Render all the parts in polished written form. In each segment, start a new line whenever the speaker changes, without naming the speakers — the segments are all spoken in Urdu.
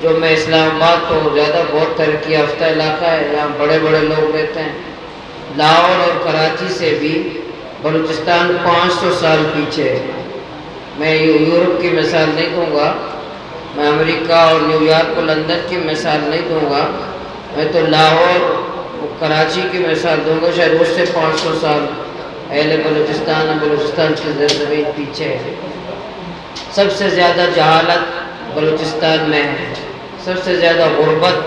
جو میں اسلام آباد تو زیادہ بہت ترقی یافتہ علاقہ ہے، یہاں بڑے بڑے لوگ رہتے ہیں۔ لاہور اور کراچی سے بھی بلوچستان 500 سال پیچھے ہے۔ میں یورپ کی مثال نہیں دوں گا، میں امریکہ اور نیو یارک اور لندن کی مثال نہیں دوں گا، میں تو لاہور اور کراچی کی مثال دوں گا، شاید اس سے 500 سال اہل بلوچستان کی زمین پیچھے ہے۔ سب سے زیادہ جہالت بلوچستان میں ہے، سب سے زیادہ غربت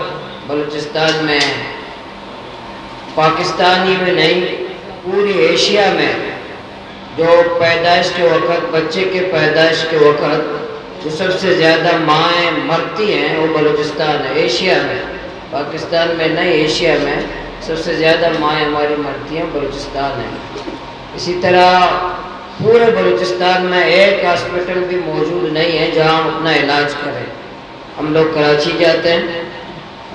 بلوچستان میں ہے۔ پاکستانی میں نہیں، پوری ایشیا میں جو پیدائش کے وقت، بچے کے پیدائش کے وقت جو سب سے زیادہ مائیں مرتی ہیں وہ بلوچستان ہے، ایشیا میں، پاکستان میں نہیں، ایشیا میں سب سے زیادہ مائیں ہماری مرتی ہیں بلوچستان ہے۔ اسی طرح پورے بلوچستان میں ایک ہاسپٹل بھی موجود نہیں ہے جہاں ہم اپنا علاج کریں۔ ہم لوگ کراچی جاتے ہیں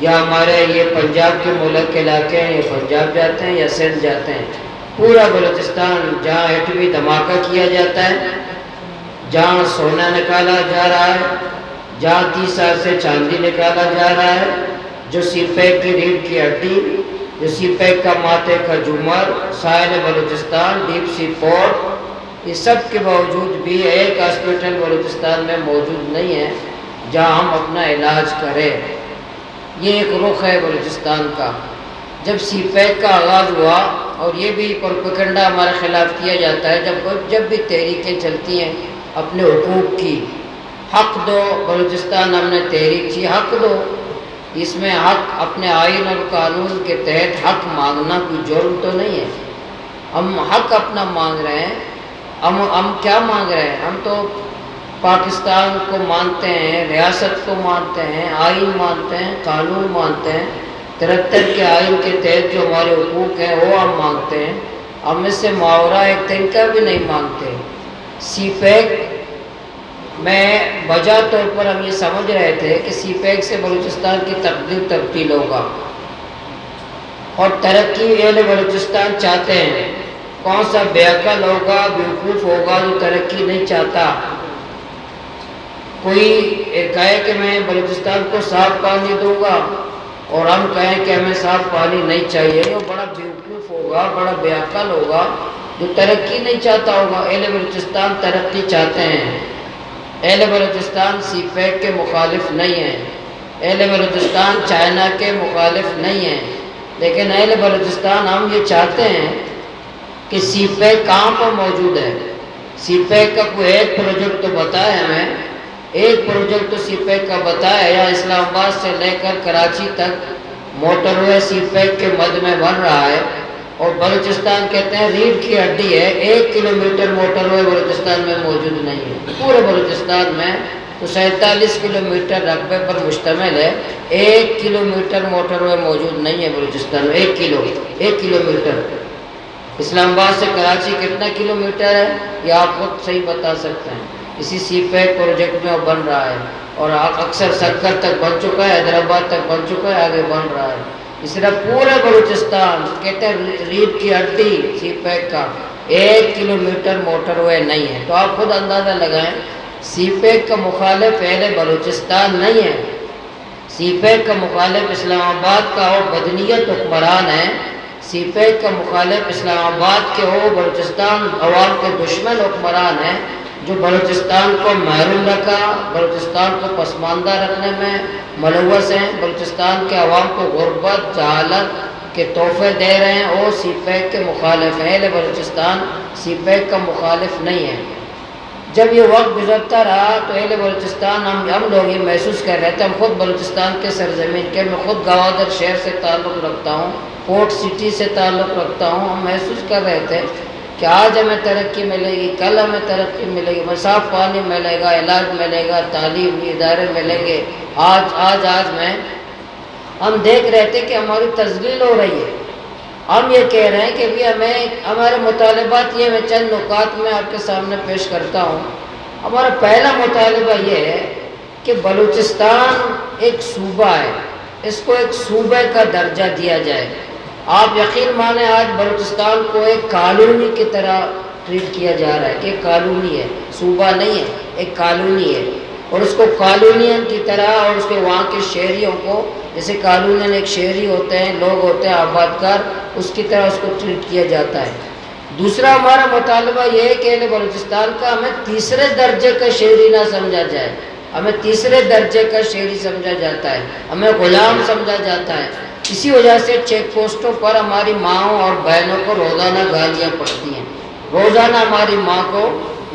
یا ہمارے یہ پنجاب کے ملک کے علاقے ہیں، یہ پنجاب جاتے ہیں یا سندھ جاتے ہیں۔ پورا بلوچستان جہاں ایٹمی دھماکہ کیا جاتا ہے، جہاں سونا نکالا جا رہا ہے، جہاں 30 سال سے چاندی نکالا جا رہا ہے، جو سی پیک کی ریڑھ کی ہڈی، جو سی پیک کا ماتھے کا جھومر، ساحل بلوچستان، ڈیپ سی پورٹ، یہ سب کے باوجود بھی ایک ہاسپٹل بلوچستان میں موجود نہیں ہے جہاں ہم اپنا علاج کریں۔ یہ ایک رخ ہے بلوچستان کا۔ جب سی پیک کا آغاز ہوا، اور یہ بھی پروپیگنڈا ہمارے خلاف کیا جاتا ہے، جب بھی تحریکیں چلتی ہیں اپنے حقوق کی، حق دو، بلوچستان ہم نے تحریک کی، حق دو، اس میں حق اپنے آئین اور قانون کے تحت حق مانگنا کوئی جرم تو نہیں ہے۔ ہم حق اپنا مانگ رہے ہیں۔ ہم کیا مانگ رہے ہیں؟ ہم تو پاکستان کو مانتے ہیں، ریاست کو مانتے ہیں، آئین مانتے ہیں، قانون مانتے ہیں۔ 73 کے آئین کے تحت جو ہمارے حقوق ہیں وہ ہم مانگتے ہیں۔ ہم اس سے محاورہ ایک طریقہ بھی نہیں مانگتے۔ سی پیک میں بجا طور پر ہم یہ سمجھ رہے تھے کہ سی پیک سے بلوچستان کی تقدیر تبدیل ہوگا اور ترقی اہل بلوچستان چاہتے ہیں۔ کون سا بے عقل ہوگا، بیوقوف ہوگا جو ترقی نہیں چاہتا؟ کوئی کہے کہ میں بلوچستان کو صاف پانی دوں گا اور ہم کہیں کہ ہمیں صاف پانی نہیں چاہیے، وہ بڑا بیوقوف ہوگا، بڑا بے عقل ہوگا جو ترقی نہیں چاہتا ہوگا۔ اہل بلوچستان ترقی چاہتے ہیں۔ اہل بلوچستان سی پیک کے مخالف نہیں ہیں، اہل بلوچستان چائنا کے مخالف نہیں ہیں، لیکن اہل بلوچستان ہم یہ چاہتے ہیں کہ سی پیک کہاں پر موجود ہے۔ سی پیک کا کوئی ایک پروجیکٹ تو بتائے ہمیں، ایک پروجیکٹ تو سی پیک کا بتایا، یا اسلام آباد سے لے کر کراچی تک موٹر وے سی پیک کے مد میں بن رہا ہے، اور بلوچستان کہتے ہیں ریڑھ کی ہڈی ہے، 1 کلومیٹر موٹر وے بلوچستان میں موجود نہیں ہے۔ پورے بلوچستان میں تو 47 کلومیٹر رقبے پر مشتمل ہے، 1 کلومیٹر موٹر وے موجود نہیں ہے بلوچستان میں۔ 1 کلومیٹر۔ اسلام آباد سے کراچی کتنا کلومیٹر ہے یہ آپ خود صحیح بتا سکتے ہیں۔ اسی سی پیک پروجیکٹ میں وہ بن رہا ہے، اور اکثر سکر تک بن چکا ہے، حیدرآباد تک بن چکا ہے، آگے بن رہا ہے۔ اس طرح پورے بلوچستان کہتے ہیں ریڑھ کی ہڈی سی پیک کا 1 کلومیٹر موٹر وے نہیں ہے۔ تو آپ خود اندازہ لگائیں، سی پیک کا مخالف اہل بلوچستان نہیں ہے، سی پیک کا مخالف اسلام آباد کا اور بدنیت حکمران ہے، سی پیک کا مخالف اسلام آباد کے ہو بلوچستان عوام کے دشمن حکمران ہیں، جو بلوچستان کو محروم رکھا، بلوچستان کو پسماندہ رکھنے میں ملوث ہیں، بلوچستان کے عوام کو غربت، جہالت کے تحفے دے رہے ہیں، وہ سی پیک کے مخالف ہیں۔ اہل بلوچستان سی پیک کا مخالف نہیں ہے۔ جب یہ وقت گزرتا رہا تو اہل بلوچستان ہم لوگ یہ محسوس کر رہے تھے، ہم خود بلوچستان کے سرزمین کے، میں خود گوادر شہر سے تعلق رکھتا ہوں، پورٹ سٹی سے تعلق رکھتا ہوں، ہم محسوس کر رہے تھے کہ آج ہمیں ترقی ملے گی، کل ہمیں ترقی ملے گی، صاف پانی ملے گا، علاج ملے گا، تعلیمی ادارے ملیں گے۔ آج میں ہم دیکھ رہے تھے کہ ہماری تذلیل ہو رہی ہے۔ ہم یہ کہہ رہے ہیں کہ بھی ہمارے مطالبات یہ، میں چند نکات میں آپ کے سامنے پیش کرتا ہوں۔ ہمارا پہلا مطالبہ یہ ہے کہ بلوچستان ایک صوبہ ہے، اس کو ایک صوبے کا درجہ دیا جائے۔ آپ یقین مانیں آج بلوچستان کو ایک کالونی کی طرح ٹریٹ کیا جا رہا ہے کہ ایک کالونی ہے، صوبہ نہیں ہے، ایک کالونی ہے۔ اور اس کو کالونین کی طرح اور اس کے وہاں کے شہریوں کو جیسے کالونین ایک شہری ہوتے ہیں، لوگ ہوتے ہیں آباد کار، اس کی طرح اس کو ٹریٹ کیا جاتا ہے۔ دوسرا ہمارا مطالبہ یہ ہے کہ اہل بلوچستان کا ہمیں تیسرے درجے کا شہری نہ سمجھا جائے، ہمیں تیسرے درجے کا شہری سمجھا جاتا ہے، ہمیں غلام سمجھا جاتا ہے۔ اسی وجہ سے چیک پوسٹوں پر ہماری ماؤں اور بہنوں کو روزانہ گالیاں پڑتی ہیں، روزانہ ہماری ماں کو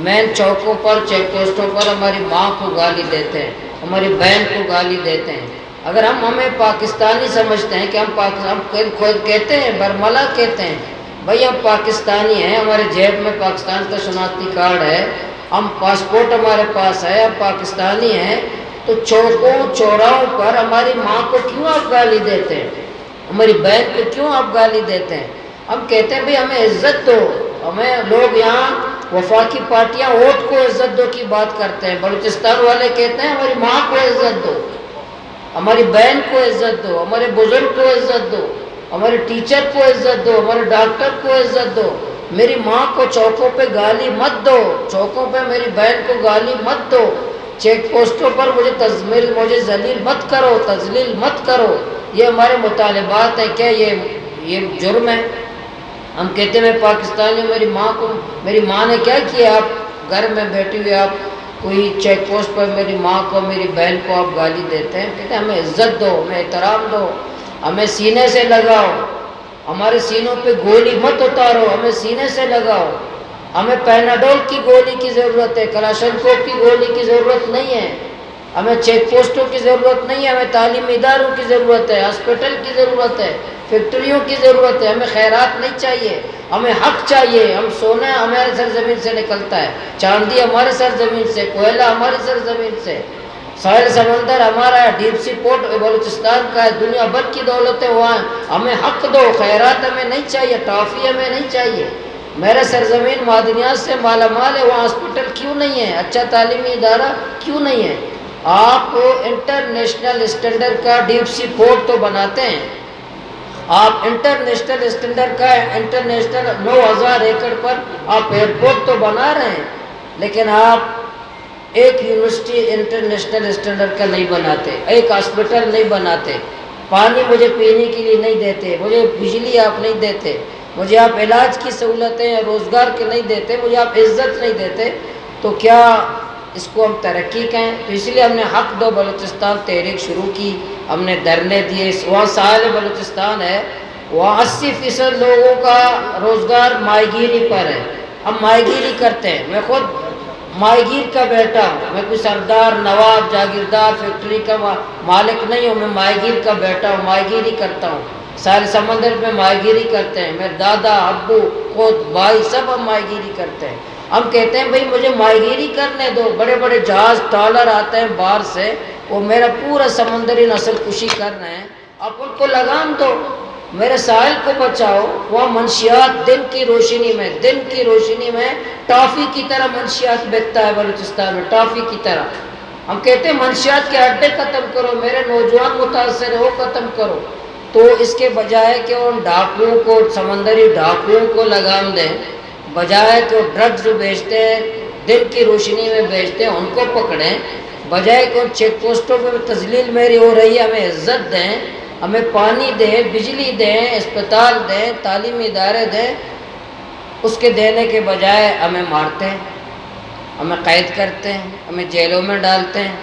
مین چوکوں پر چیک پوسٹوں پر ہماری ماں کو گالی دیتے ہیں، ہماری بہن کو گالی دیتے ہیں۔ اگر ہم ہمیں پاکستانی سمجھتے ہیں کہ ہم خود کہتے ہیں، برملا کہتے ہیں، بھائی ہم پاکستانی ہیں، ہمارے جیب میں پاکستان کا شناختی کارڈ ہے، ہم پاسپورٹ ہمارے پاس ہے، ہم پاکستانی ہیں، تو چوکوں چوراہوں پر ہماری ماں کو کیوں آپ گالی دیتے ہیں، ہماری بہن کو کیوں آپ گالی دیتے ہیں؟ ہم کہتے ہیں بھئی ہمیں عزت دو۔ ہمیں لوگ یہاں وفاقی پارٹیاں ووٹ کو عزت دو کی بات کرتے ہیں، بلوچستان والے کہتے ہیں ہماری ماں کو عزت دو، ہماری بہن کو عزت دو، ہمارے بزرگ کو عزت دو، ہمارے ٹیچر کو عزت دو، ہمارے ڈاکٹر کو عزت دو۔ میری ماں کو چوکوں پہ گالی مت دو، چوکوں پہ میری بہن کو گالی مت دو، چیک پوسٹوں پر مجھے ذلیل مت کرو، تذلیل مت کرو۔ یہ ہمارے مطالبات ہیں۔ کیا یہ جرم ہے؟ ہم کہتے ہیں میں پاکستانی ہوں، میری ماں نے کیا کیا؟ آپ گھر میں بیٹھی ہوئی آپ کوئی چیک پوسٹ پر میری ماں کو میری بہن کو آپ گالی دیتے ہیں۔ کہتے ہیں ہمیں عزت دو، ہمیں احترام دو، ہمیں سینے سے لگاؤ، ہمارے سینوں پہ گولی مت اتارو، ہمیں سینے سے لگاؤ۔ ہمیں پیناڈول کی گولی کی ضرورت ہے، کلاشنکوف کی گولی کی ضرورت نہیں ہے، ہمیں چیک پوسٹوں کی ضرورت نہیں ہے، ہمیں تعلیمی اداروں کی ضرورت ہے، ہاسپٹل کی ضرورت ہے، فیکٹریوں کی ضرورت ہے، ہمیں خیرات نہیں چاہیے، ہمیں حق چاہیے۔ ہم سونا ہمارے سرزمین سے نکلتا ہے، چاندی ہمارے سرزمین سے، کوئلہ ہماری سرزمین سے، ساحل سمندر ہمارا ہے، ڈیپ سی پورٹ بلوچستان کا ہے، دنیا بھر کی دولتیں وہاں ہیں۔ ہمیں حق دو، خیرات ہمیں نہیں چاہیے، ٹافی ہمیں نہیں چاہیے۔ میرا سرزمین معدنیات سے مالا مال ہے، وہاں ہاسپٹل کیوں نہیں ہے، اچھا تعلیمی ادارہ کیوں نہیں ہے؟ آپ انٹرنیشنل اسٹینڈرڈ کا ڈیپ سی پورٹ تو بناتے ہیں، آپ انٹرنیشنل اسٹینڈرڈ کا انٹرنیشنل 9000 ایکڑ پر آپ ایئرپورٹ تو بنا رہے ہیں، لیکن آپ ایک یونیورسٹی انٹرنیشنل اسٹینڈرڈ کا نہیں بناتے، ایک ہاسپٹل نہیں بناتے، پانی مجھے پینے کے لیے نہیں دیتے، مجھے بجلی آپ نہیں دیتے، مجھے آپ علاج کی سہولتیں روزگار کے نہیں دیتے، مجھے آپ عزت نہیں دیتے، تو کیا اس کو ہم ترقی کہیں؟ تو اس لیے ہم نے حق دو بلوچستان تحریک شروع کی، ہم نے دھرنے دیے۔ وہاں ساحل بلوچستان ہے، وہاں 80% لوگوں کا روزگار ماہی گیری پر ہے، ہم ماہی گیری کرتے ہیں۔ میں خود ماہی گیر کا بیٹا ہوں، میں کوئی سردار نواب جاگیردار فیکٹری کا مالک نہیں ہوں، میں ماہی گیر کا بیٹا ہوں، ماہی گیری کرتا ہوں، ساحل سمندر میں ماہی گیری کرتے ہیں، میرے دادا ابو خود بھائی سب ہم ماہی گیری کرتے ہیں۔ ہم کہتے ہیں بھئی مجھے ماہی گیری کرنے دو، بڑے بڑے جہاز ٹرالر آتے ہیں باہر سے، وہ میرا پورا سمندری نسل کشی کر رہے ہیں، آپ ان کو لگام دو، میرے ساحل کو بچاؤ۔ وہاں منشیات دن کی روشنی میں ٹافی کی طرح منشیات بکتا ہے بلوچستان میں، ٹافی کی طرح۔ ہم کہتے ہیں منشیات کے اڈے ختم کرو، میرے نوجوان متاثر ہے وہ ختم کرو۔ تو اس کے بجائے کہ ان ڈاکوؤں کو، سمندری ڈاکوؤں کو لگام دیں، بجائے کہ وہ ڈرگز بیچتے ہیں دن کی روشنی میں بیچتے ہیں ان کو پکڑیں، بجائے کہ ان چیک پوسٹوں پہ تذلیل میری ہو رہی ہے ہمیں عزت دیں، ہمیں پانی دیں، بجلی دیں، اسپتال دیں، تعلیمی ادارے دیں، اس کے دینے کے بجائے ہمیں مارتے ہیں، ہمیں قید کرتے ہیں، ہمیں جیلوں میں ڈالتے ہیں۔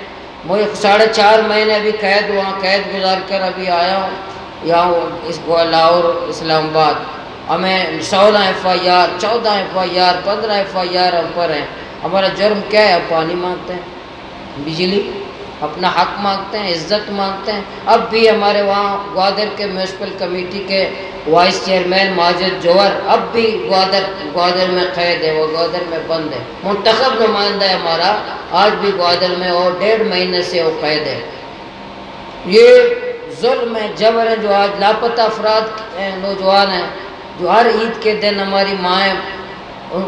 مجھے 4.5 مہینے ابھی وہاں قید گزار کر ابھی آیا ہوں یہاں اس لاہور اسلام آباد۔ ہمیں 16 FIR 14 FIR 15 FIR ہم پر ہیں۔ ہمارا جرم کیا ہے؟ ہم پانی مانگتے ہیں، بجلی، اپنا حق مانگتے ہیں، عزت مانگتے ہیں۔ اب بھی ہمارے وہاں گوادر کے میونسپل کمیٹی کے وائس چیئرمین ماجد جوہر اب بھی گوادر میں قید ہے، وہ گوادر میں بند ہے، منتخب نمائندہ ہے ہمارا، آج بھی گوادر میں، اور 1.5 مہینے سے وہ قید ہے۔ یہ ظلم ہے، جبر ہے، جو آج لاپتہ افراد نوجوان ہیں، جو ہر عید کے دن ہماری مائیں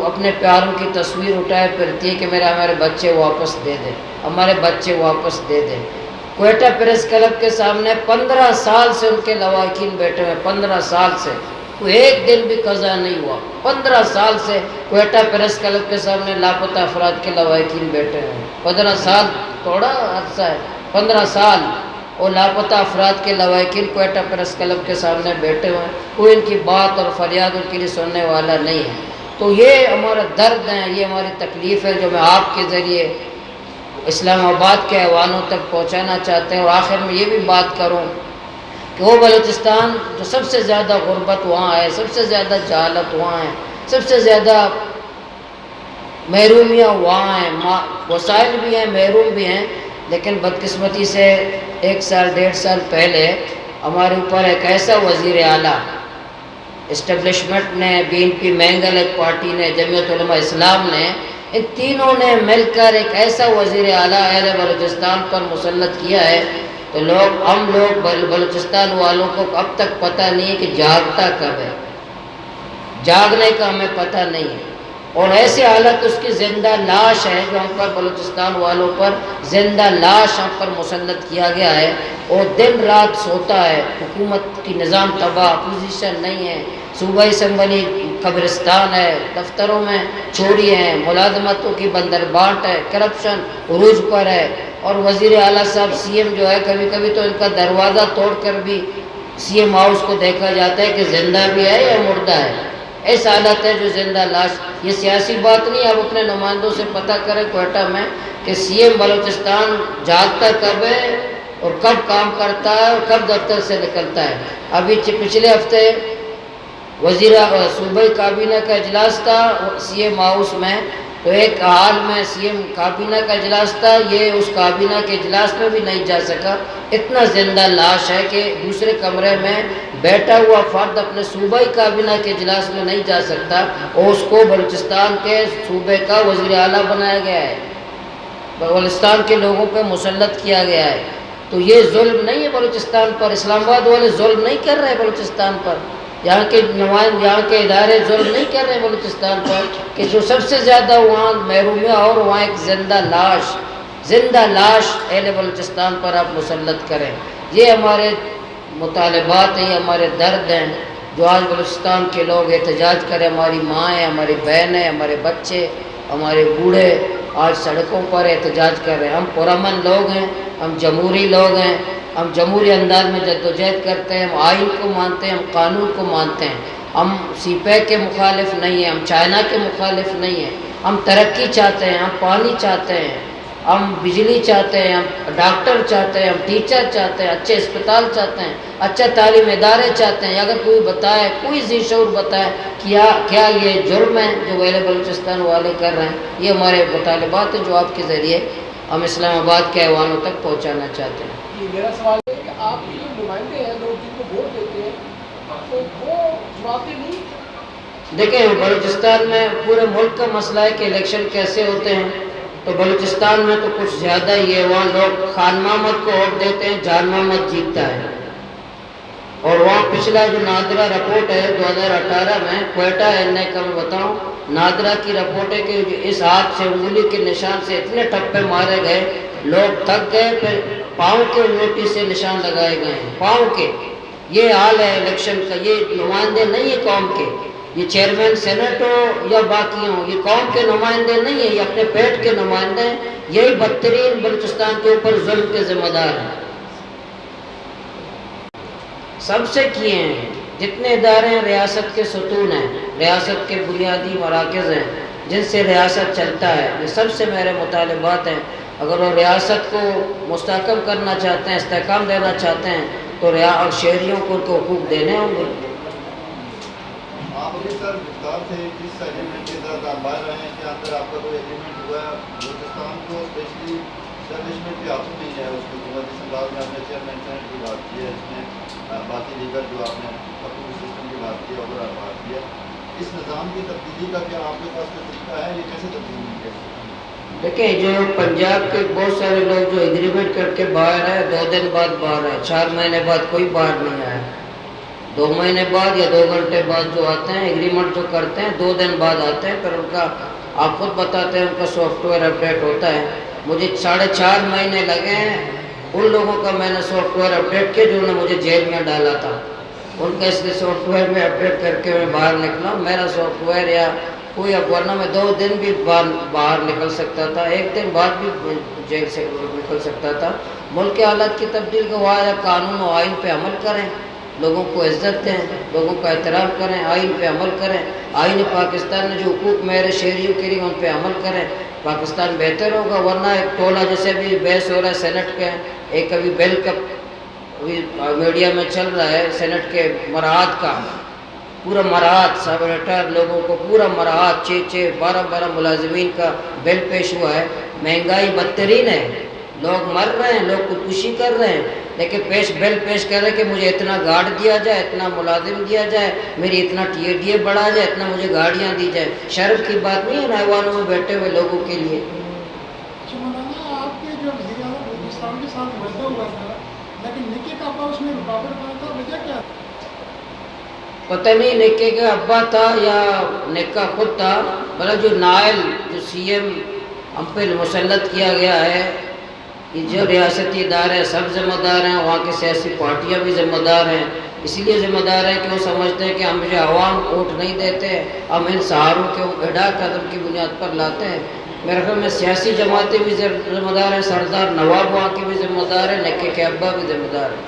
اپنے پیاروں کی تصویر اٹھائے پھرتی ہے کہ ہمارے بچے واپس دے دیں، ہمارے بچے واپس دے دیں۔ کوئٹہ پریس کلب کے سامنے 15 سال سے ان کے لواحقین بیٹھے ہوئے، 15 سال سے کوئی ایک دن بھی قضا نہیں ہوا، 15 سال سے کوئٹہ پریس کلب کے سامنے لاپتہ افراد کے لواحقین بیٹھے ہوئے، 15 سال تھوڑا عرصہ ہے، 15 سال اور لاپتہ افراد کے لواحقین کوئٹہ پریس کلب کے سامنے بیٹھے ہوئے ہیں، کوئی ان کی بات اور فریاد ان کے لیے سننے والا نہیں ہے۔ تو یہ ہمارا درد ہے، یہ ہماری تکلیف ہے جو میں آپ کے ذریعے اسلام آباد کے ایوانوں تک پہنچانا چاہتے ہیں۔ اور آخر میں یہ بھی بات کروں کہ وہ بلوچستان جو سب سے زیادہ غربت وہاں ہے، سب سے زیادہ جہالت وہاں ہے، سب سے زیادہ محرومیاں وہاں ہیں، وسائل بھی ہیں، محروم بھی ہیں، لیکن بدقسمتی سے 1 سال 1.5 سال پہلے ہمارے اوپر ایک ایسا وزیر اعلیٰ اسٹیبلشمنٹ نے، BNP مینگل ایک پارٹی نے، جمعیت علماء اسلام نے، ان تینوں نے مل کر ایک ایسا وزیر اعلیٰ اہل بلوچستان پر مسلط کیا ہے تو ہم لوگ بلوچستان والوں کو اب تک پتہ نہیں ہے کہ جاگتا کب ہے، جاگنے کا ہمیں پتہ نہیں ہے۔ اور ایسی حالت اس کی زندہ لاش ہے جو ہم پر بلوچستان والوں پر زندہ لاش ہم پر مسلط کیا گیا ہے، اور دن رات سوتا ہے، حکومت کی نظام تباہ، اپوزیشن نہیں ہے، صوبائی اسمبلی قبرستان ہے، دفتروں میں چوری ہیں، ملازمتوں کی بندربانٹ ہے، کرپشن عروج پر ہے، اور وزیر اعلیٰ صاحب CM جو ہے کبھی کبھی تو ان کا دروازہ توڑ کر بھی CM ہاؤس کو دیکھا جاتا ہے کہ زندہ بھی ہے یا مردہ ہے۔ ایس حالت ہے جو زندہ لاش، یہ سیاسی بات نہیں، آپ اپنے نمائندوں سے پتہ کریں کوئٹہ میں کہ CM بلوچستان جاگتا کب ہے اور کب کام کرتا ہے اور کب دفتر سے نکلتا ہے۔ ابھی پچھلے ہفتے صوبائی کابینہ کا اجلاس تھا CM ہاؤس میں، تو ایک حال میں CM کابینہ کا اجلاس تھا، یہ اس کابینہ کے اجلاس میں بھی نہیں جا سکا، اتنا زندہ لاش ہے کہ دوسرے کمرے میں بیٹھا ہوا فرد اپنے صوبائی کابینہ کے اجلاس میں نہیں جا سکتا، اور اس کو بلوچستان کے صوبے کا وزیر اعلیٰ بنایا گیا ہے، بلوچستان کے لوگوں پہ مسلط کیا گیا ہے۔ تو یہ ظلم نہیں ہے بلوچستان پر، اسلام آباد والے ظلم نہیں کر رہے بلوچستان پر، یہاں کے نمائندے، یہاں کے ادارے ظلم نہیں کر رہے بلوچستان پر کہ جو سب سے زیادہ وہاں محرومیاں اور وہاں ایک زندہ لاش اہل بلوچستان پر آپ مسلط کریں۔ یہ ہمارے مطالبات ہیں، یہ ہمارے درد ہیں جو آج بلوچستان کے لوگ احتجاج کریں، ہماری مائیں، ہماری بہنیں، ہمارے بچے، ہمارے بوڑھے آج سڑکوں پر احتجاج کر رہے ہیں۔ ہم پرامن لوگ ہیں، ہم جمہوری لوگ ہیں، ہم جمہوری انداز میں جدوجہد کرتے ہیں، ہم آئین کو مانتے ہیں، ہم قانون کو مانتے ہیں، ہم CPEC کے مخالف نہیں ہیں، ہم چائنا کے مخالف نہیں ہیں، ہم ترقی چاہتے ہیں، ہم پانی چاہتے ہیں، ہم بجلی چاہتے ہیں، ہم ڈاکٹر چاہتے ہیں، ہم ٹیچر چاہتے ہیں، اچھے اسپتال چاہتے ہیں، اچھا تعلیم ادارے چاہتے ہیں۔ اگر کوئی بتائے، کوئی ذی شعور بتائے کیا یہ جرم ہے جو اہل بلوچستان والے کر رہے ہیں، یہ ہمارے مطالبات ہیں جو آپ کے ذریعے ہم اسلام آباد کے ایوانوں تک پہنچانا چاہتے ہیں۔
میرا سوال ہے کہ آپ کے جو نمائندے ہیں، لوگ جن کو ووٹ دیتے ہیں، تو وہ جوابدہ نہیں؟
دیکھیں بلوچستان میں پورے ملک کا مسئلہ ہے کہ الیکشن کیسے ہوتے ہیں، تو بلوچستان میں تو کچھ زیادہ ہی ہے، وہاں لوگ خان محمد کو ووٹ دیتے ہیں، جان محمد جیتتا ہے، اور وہاں پچھلا جو نادرہ رپورٹ ہے 2018 میں کوئٹہ NI کا میں بتاؤں، نادرہ کی رپورٹ ہے کہ اس ہاتھ سے انگلی کے نشان سے اتنے ٹپے مارے گئے، لوگ تھک گئے، پھر پاؤں کے انگوٹی سے نشان لگائے گئے ہیں، پاؤں کے۔ یہ حال ہے الیکشن کا، یہ نمائندے نہیں ہیں قوم کے، یہ چیئرمین سینٹ ہو یا باقی ہوں، یہ قوم کے نمائندے نہیں ہیں، یہ اپنے پیٹ کے نمائندے ہیں، یہی بدترین بلوچستان کے اوپر ظلم کے ذمہ دار ہیں، سب سے کیے ہیں۔ جتنے ادارے ہیں ریاست کے ستون ہیں، ریاست کے بنیادی مراکز ہیں جن سے ریاست چلتا ہے، یہ سب سے میرے مطالبات ہیں۔ اگر وہ ریاست کو مستحکم کرنا چاہتے ہیں، استحکام دینا چاہتے ہیں، تو اور شہریوں کو ان کو حقوق دینے ہوں گے۔
آپ ابھی سر گفتار تھے جس ایگریمنٹ کے تحت آپ باہر رہے ہیں کہ اندر آپ کا کوئی ایگریمنٹ ہوا ہے بلوچستان کو اسپیشلی اسٹیبلشمنٹ کے ہاتھوں نہیں ہے، اس کی حکومت جس انداز میں آپ نے چیئرمین سینٹ کی بات کی ہے، اس میں باقی دیگر جو آپ نے حقوقی سسٹم کی بات کی ہے اور بات کی ہے، اس نظام کی تبدیلی کا کیا آپ کے پاس کوئی طریقہ ہے، یہ کیسے تبدیلی کی ہے؟
دیکھیں جو پنجاب کے بہت سارے لوگ جو ایگریمنٹ کر کے باہر آئے، 2 دن بعد باہر آئے، 4 مہینے بعد کوئی باہر نہیں آیا، 2 مہینے بعد یا 2 گھنٹے بعد جو آتے ہیں ایگریمنٹ جو کرتے ہیں 2 دن بعد آتے ہیں، پھر ان کا آپ خود بتاتے ہیں ان کا سافٹ ویئر اپڈیٹ ہوتا ہے۔ مجھے 4.5 مہینے لگے ہیں ان لوگوں کا، میں نے سافٹ ویئر اپڈیٹ کیا جنہوں نے مجھے جیل میں ڈالا تھا، ان کا اس لیے سافٹ ویئر میں اپڈیٹ کر کے میں باہر نکلا ہوں۔ میرا سافٹ ویئر یا کوئی اب ورنہ میں 2 دن بھی باہر نکل سکتا تھا، 1 دن بعد بھی جیل سے نکل سکتا تھا۔ ملک کے حالات کی تبدیل کا ہوا ہے، قانون و آئین پہ عمل کریں، لوگوں کو عزت دیں، لوگوں کا احترام کریں، آئین پہ عمل کریں، آئین پاکستان میں جو حقوق میرے شہریوں کے لیے ان پہ عمل کریں، پاکستان بہتر ہوگا۔ ورنہ ایک ٹولہ جیسے بھی بحث ہو رہا ہے سینٹ کے، ایک ابھی بل کا میڈیا میں چل رہا ہے سینٹ کے مراعات کا، پورا مراعات سیکریٹر لوگوں کو پورا مراعات 6 12 ملازمین کا بل پیش ہوا ہے۔ مہنگائی بدترین ہے، لوگ مر رہے ہیں، لوگ خودکشی کر رہے ہیں، لیکن بل پیش کر رہے ہیں کہ مجھے اتنا گارڈ دیا جائے، اتنا ملازم دیا جائے، میری اتنا ٹی اے بڑھا جائے، اتنا مجھے گاڑیاں دی جائے۔ شرم کی بات نہیں ہے ایوانوں میں بیٹھے ہوئے لوگوں کے لیے۔
مولانا آپ کے جو وزیر اعظم بلوچستان کے ساتھ معاہدہ ہوا تھا، لیکن نکی کا ابا اس میں رکاوٹ بنا تھا، وجہ کیا تھی؟
پتہ نہیں نکے کا ابا تھا یا نکا خود تھا، بلا جو نائل جو سی ایم ہم پہ مسلط کیا گیا ہے، کہ جو ریاستی ادارے سب ذمہ دار ہیں، وہاں کی سیاسی پارٹیاں بھی ذمہ دار ہیں، اسی لیے ذمہ دار ہیں کہ وہ سمجھتے ہیں کہ ہم جو عوام ووٹ نہیں دیتے، ہم ان سہاروں کے اڈا قدم کی بنیاد پر لاتے ہیں۔ میرے خیال میں سیاسی جماعتیں بھی ذمہ دار ہیں، سردار نواب وہاں کے بھی ذمہ دار ہیں، نکے کے ابا بھی ذمہ دار ہیں۔